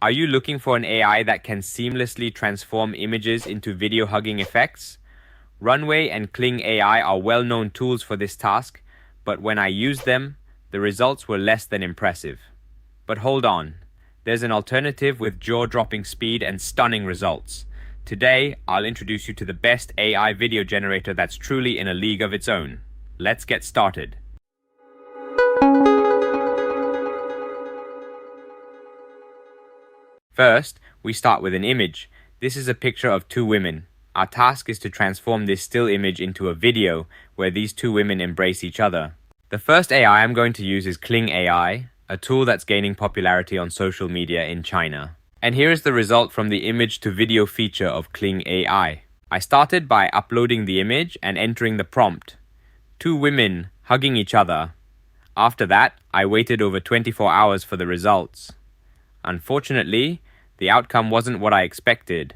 Are you looking for an AI that can seamlessly transform images into video hugging effects? Runway and Kling AI are well-known tools for this task, but when I used them, the results were less than impressive. But hold on, there's an alternative with jaw-dropping speed and stunning results. Today, I'll introduce you to the best AI video generator that's truly in a league of its own. Let's get started. First, we start with an image. This is a picture of two women. Our task is to transform this still image into a video where these two women embrace each other. The first AI I'm going to use is Kling AI, a tool that's gaining popularity on social media in China. And here is the result from the image to video feature of Kling AI. I started by uploading the image and entering the prompt. Two women hugging each other. After that, I waited over 24 hours for the results. Unfortunately, the outcome wasn't what I expected.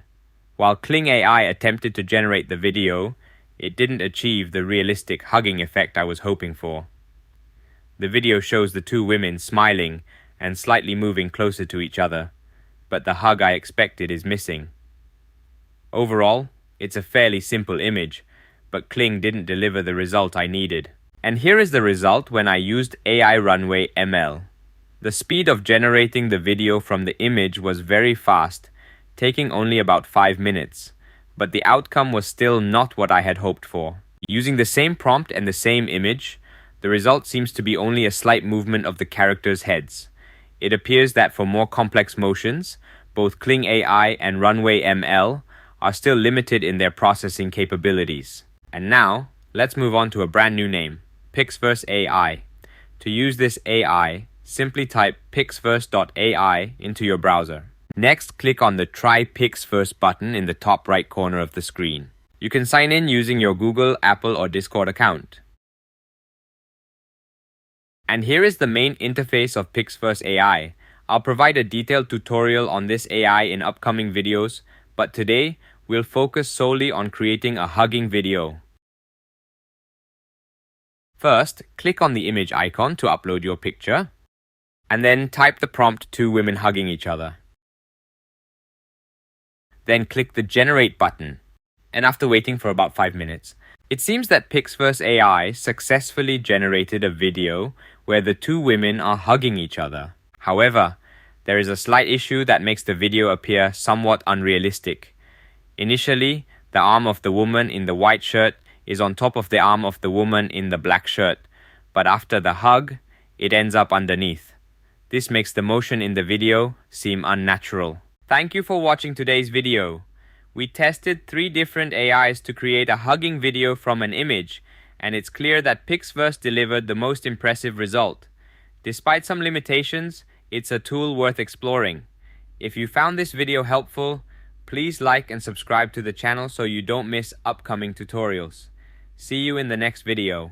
While Kling AI attempted to generate the video, it didn't achieve the realistic hugging effect I was hoping for. The video shows the two women smiling and slightly moving closer to each other, but the hug I expected is missing. Overall, it's a fairly simple image, but Kling didn't deliver the result I needed. And here is the result when I used AI Runway ML. The speed of generating the video from the image was very fast, taking only about 5 minutes, but the outcome was still not what I had hoped for. Using the same prompt and the same image, the result seems to be only a slight movement of the characters' heads. It appears that for more complex motions, both Kling AI and Runway ML are still limited in their processing capabilities. And now, let's move on to a brand new name, Pixverse AI. To use this AI, simply type pixverse.ai into your browser. Next, click on the Try Pixverse button in the top right corner of the screen. You can sign in using your Google, Apple, or Discord account. And here is the main interface of Pixverse AI. I'll provide a detailed tutorial on this AI in upcoming videos, but today, we'll focus solely on creating a hugging video. First, click on the image icon to upload your picture, and then type the prompt two women hugging each other. Then click the Generate button, and after waiting for about 5 minutes, it seems that Pixverse AI successfully generated a video where the two women are hugging each other. However, there is a slight issue that makes the video appear somewhat unrealistic. Initially, the arm of the woman in the white shirt is on top of the arm of the woman in the black shirt, but after the hug, it ends up underneath. This makes the motion in the video seem unnatural. Thank you for watching today's video. We tested 3 different AIs to create a hugging video from an image, and it's clear that Pixverse delivered the most impressive result. Despite some limitations, it's a tool worth exploring. If you found this video helpful, please like and subscribe to the channel so you don't miss upcoming tutorials. See you in the next video.